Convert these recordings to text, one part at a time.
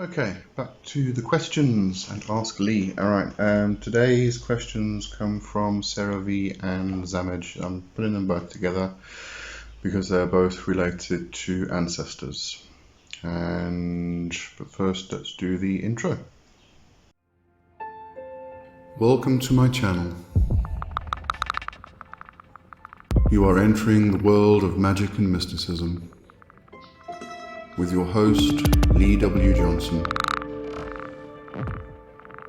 Okay, back to the questions and Ask Lee. Alright, today's questions come from Sara V and Zamidge. I'm putting them both together because they're both related to ancestors. But first, let's do the intro. Welcome to my channel. You are entering the world of magic and mysticism with your host, Lee W. Johnson.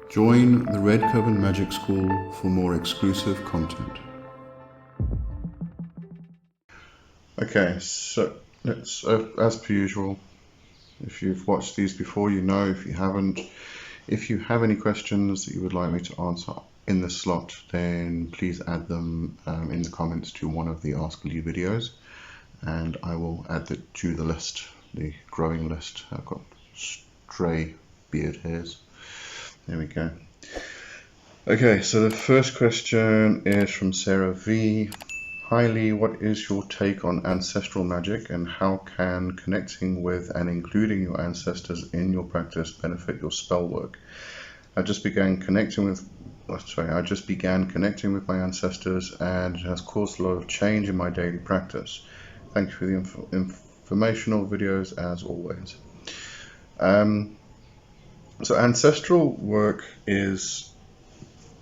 Join the Red COVEN Magic School for more exclusive content. Okay, so let's, as per usual, if you've watched these before, you know. If you haven't, if you have any questions that you would like me to answer in the slot, then please add them in the comments to one of the Ask Lee videos, and I will add it to the list, the growing list. I've got stray beard hairs. There we go. Okay, so the first question is from Sara V. Hi Lee, what is your take on ancestral magic, and how can connecting with and including your ancestors in your practice benefit your spell work? I just began connecting with my ancestors, and it has caused a lot of change in my daily practice. Thank you for the informational videos as always. So ancestral work is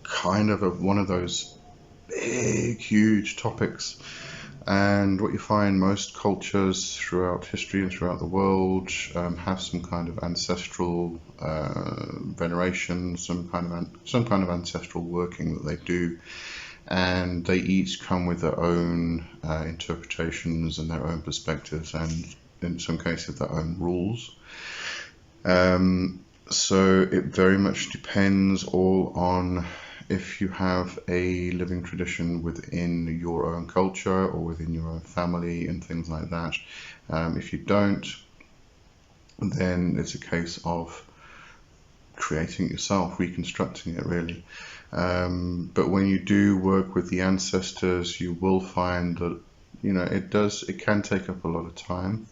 kind of one of those big, huge topics, and what you find most cultures throughout history and throughout the world have some kind of ancestral veneration, some kind of ancestral working that they do, and they each come with their own interpretations and their own perspectives, and in some cases their own rules. So it very much depends all on if you have a living tradition within your own culture or within your own family and things like that. If you don't, then it's a case of creating it yourself, reconstructing it really. But when you do work with the ancestors, you will find that it can take up a lot of time.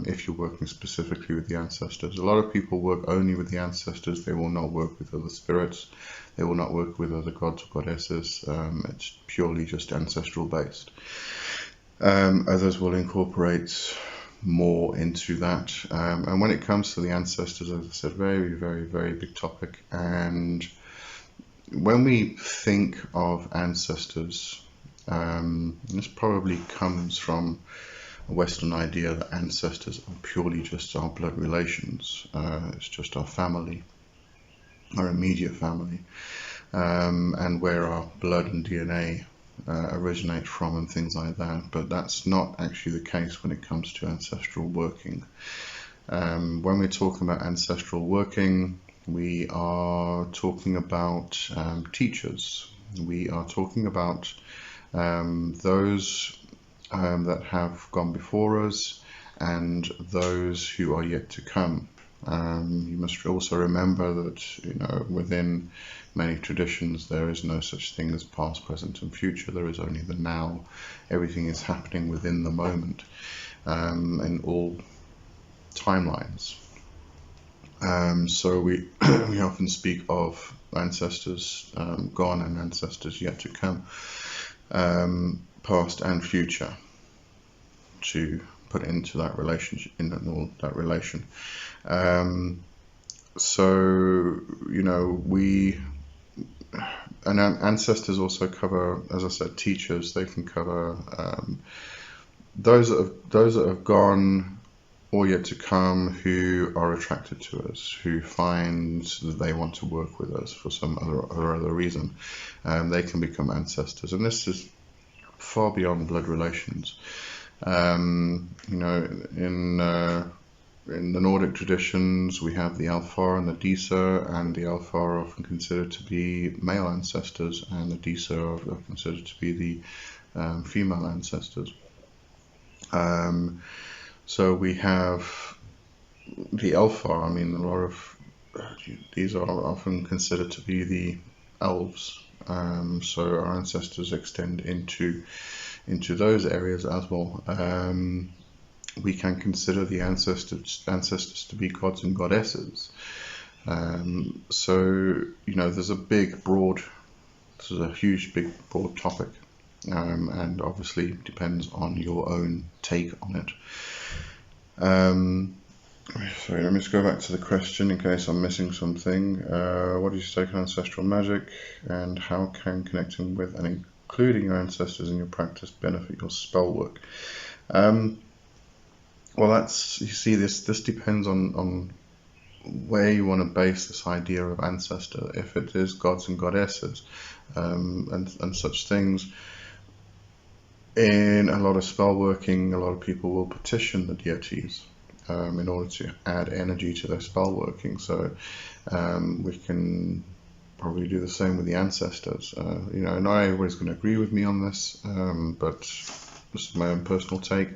If you're working specifically with the ancestors. A lot of people work only with the ancestors. They will not work with other spirits. They will not work with other gods or goddesses. It's purely just ancestral based. Others will incorporate more into that. And when it comes to the ancestors, as I said, very, very, very big topic. And when we think of ancestors, this probably comes from a Western idea that ancestors are purely just our blood relations. It's just our family, our immediate family, and where our blood and DNA originate from and things like that. But that's not actually the case when it comes to ancestral working. When we're talking about ancestral working, we are talking about teachers. We are talking about those that have gone before us and those who are yet to come. You must also remember that within many traditions there is no such thing as past, present and future. There is only the now. Everything is happening within the moment in all timelines. So we we often speak of ancestors gone and ancestors yet to come, past and future, to put into that relationship, that relation. And ancestors also cover, as I said, teachers. They can cover those that have gone or yet to come, who are attracted to us, who find that they want to work with us for some other reason. They can become ancestors, and this is far beyond blood relations. In the Nordic traditions, we have the Alfar and the Disa, and the Alfar are often considered to be male ancestors, and the Disa are considered to be the female ancestors. So we have the Alfar. A lot of these are often considered to be the elves. So our ancestors extend into those areas as well. we can consider the ancestors to be gods and goddesses. So, you know, this is a huge, big, broad topic, and obviously depends on your own take on it. Sorry, let me just go back to the question in case I'm missing something. What is your take on ancestral magic, and how can connecting with and including your ancestors in your practice benefit your spell work? Well, you see, this depends on where you want to base this idea of ancestor. If it is gods and goddesses, and such things, in a lot of spell working, a lot of people will petition the deities in order to add energy to their spell working. So we can probably do the same with the ancestors. You know, not everybody's going to agree with me on this, but this is my own personal take.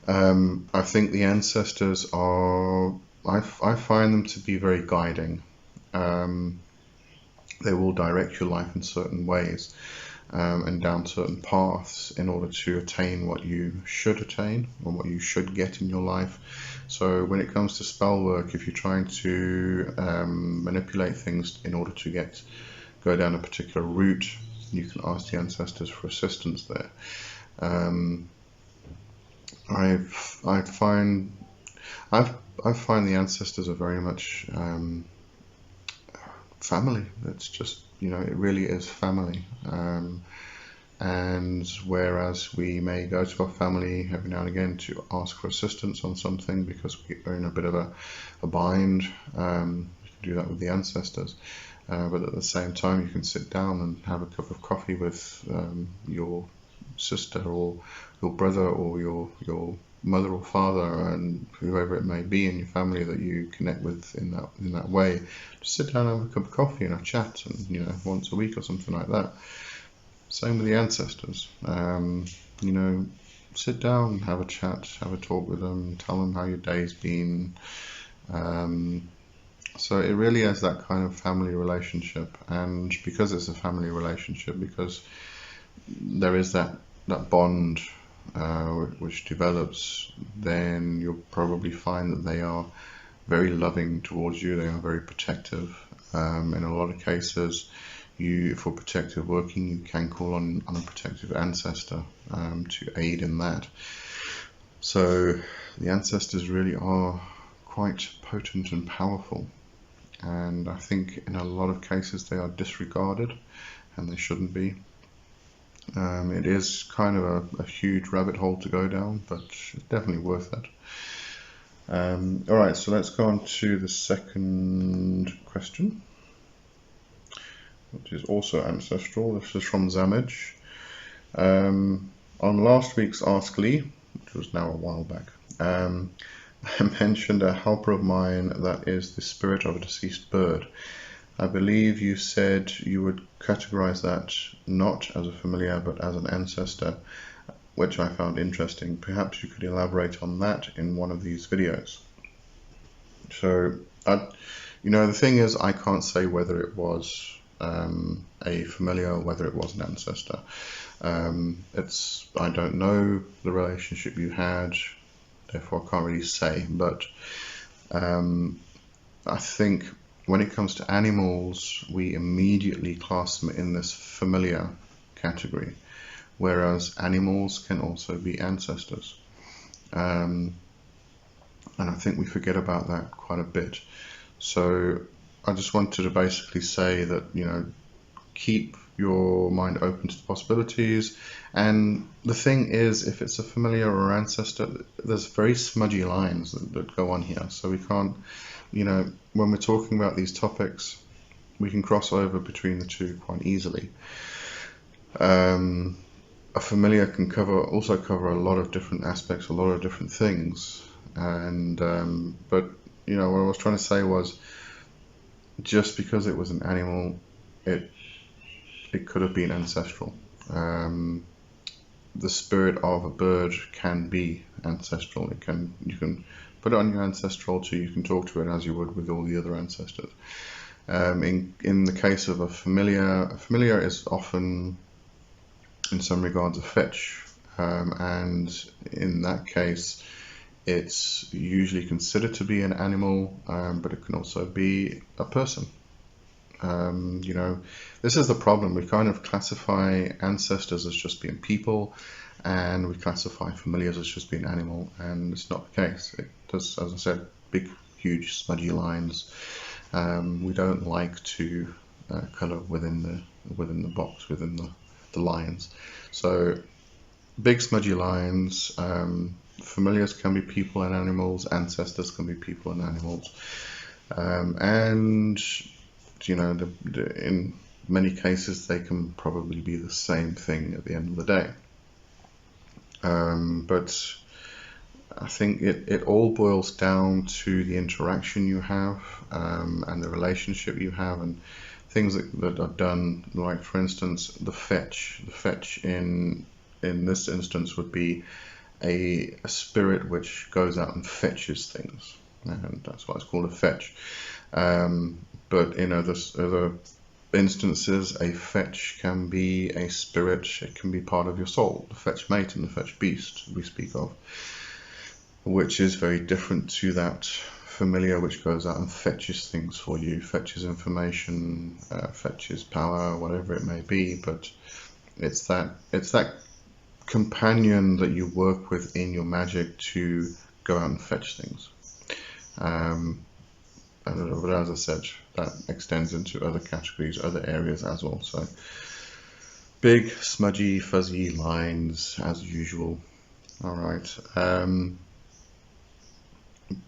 I think the ancestors are, I find them to be very guiding. They will direct your life in certain ways, and down certain paths in order to attain what you should attain or what you should get in your life. So when it comes to spell work, if you're trying to manipulate things in order to go down a particular route, you can ask the ancestors for assistance there. I find the ancestors are very much family. It's just, you know, it really is family. And whereas we may go to our family every now and again to ask for assistance on something because we're in a bit of a bind, we can do that with the ancestors. But at the same time, you can sit down and have a cup of coffee with your sister or your brother or your mother or father and whoever it may be in your family that you connect with in that way. Just sit down and have a cup of coffee and a chat, and, you know, once a week or something like that. Same with the ancestors. You know, sit down, have a chat, have a talk with them, tell them how your day's been. So it really is that kind of family relationship, and because it's a family relationship, because there is that bond which develops, then you'll probably find that they are very loving towards you. They are very protective. In a lot of cases, for protective working, you can call on a protective ancestor to aid in that. So the ancestors really are quite potent and powerful, and I think in a lot of cases they are disregarded, and they shouldn't be. It is kind of a huge rabbit hole to go down, but it's definitely worth it. Alright, so let's go on to the second question, which is also ancestral. This is from Zamidge. On last week's Ask Lee, which was now a while back, I mentioned a helper of mine that is the spirit of a deceased bird. I believe you said you would categorize that not as a familiar but as an ancestor, which I found interesting. Perhaps you could elaborate on that in one of these videos. So, you know, the thing is, I can't say whether it was a familiar or whether it was an ancestor. I don't know the relationship you had, therefore I can't really say, but I think when it comes to animals, we immediately class them in this familiar category, whereas animals can also be ancestors. And I think we forget about that quite a bit. So I just wanted to basically say that, you know, keep your mind open to the possibilities. And the thing is, if it's a familiar or ancestor, there's very smudgy lines that go on here. So we can't, you know, when we're talking about these topics, we can cross over between the two quite easily. A familiar can also cover a lot of different aspects, a lot of different things. And but, you know, what I was trying to say was, just because it was an animal, it could have been ancestral. The spirit of a bird can be ancestral. You can put it on your ancestral altar. You can talk to it as you would with all the other ancestors. In the case of a familiar is often, in some regards, a fetch, and in that case, It's usually considered to be an animal, but it can also be a person. You know, this is the problem. We kind of classify ancestors as just being people, and we classify familiars as just being animal, and it's not the case. It does, as I said, big, huge, smudgy lines. We don't like to colour within the box, within the lines. So big smudgy lines. Familiars can be people and animals. Ancestors can be people and animals. And you know, in many cases, they can probably be the same thing at the end of the day. But I think it all boils down to the interaction you have, and the relationship you have, and things that are done. Like, for instance, the fetch. The fetch in this instance would be a spirit which goes out and fetches things, and that's why it's called a fetch. But in other instances, a fetch can be a spirit. It can be part of your soul, the fetch mate and the fetch beast we speak of, which is very different to that familiar which goes out and fetches things for you, fetches information, fetches power, whatever it may be. But it's that companion that you work with in your magic to go out and fetch things. But as I said, that extends into other categories, other areas as well. So big, smudgy, fuzzy lines as usual. All right.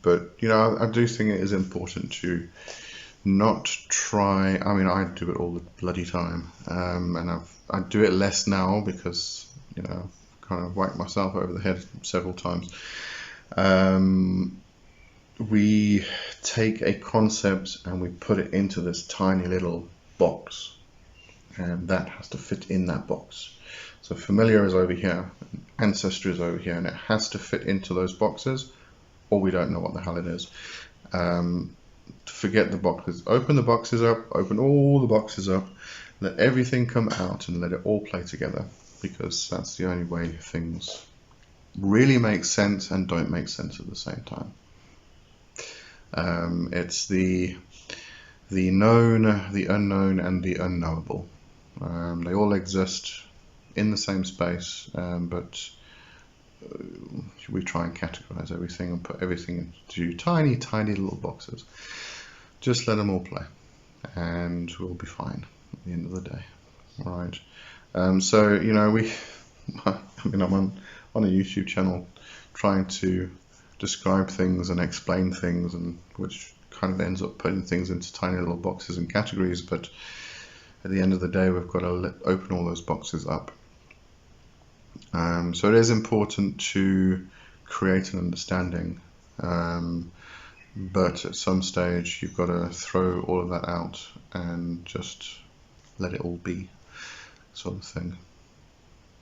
But you know, I do think it is important to not try. I mean, I do it all the bloody time, and I do it less now because, you know, I've kind of whacked myself over the head several times. We take a concept and we put it into this tiny little box, and that has to fit in that box. So familiar is over here, ancestry is over here, and it has to fit into those boxes, or we don't know what the hell it is. Forget the boxes. Open the boxes up, open all the boxes up, let everything come out and let it all play together, because that's the only way things really make sense and don't make sense at the same time. It's the known, the unknown, and the unknowable. They all exist in the same space, but we try and categorize everything and put everything into tiny, tiny little boxes. Just let them all play, and we'll be fine at the end of the day. All right. So, you know, I mean, I'm on a YouTube channel trying to describe things and explain things, and which kind of ends up putting things into tiny little boxes and categories. But at the end of the day, we've got to open all those boxes up. So it is important to create an understanding, but at some stage you've got to throw all of that out and just let it all be, sort of thing,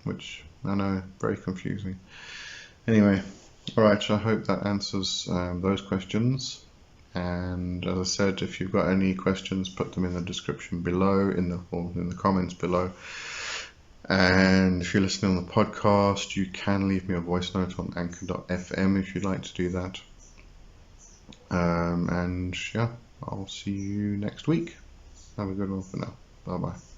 which I know, very confusing. Anyway, alright, I hope that answers those questions. And as I said, if you've got any questions, put them in the description below, in the comments below. And if you're listening on the podcast, you can leave me a voice note on anchor.fm if you'd like to do that. And yeah, I'll see you next week. Have a good one for now. Bye bye.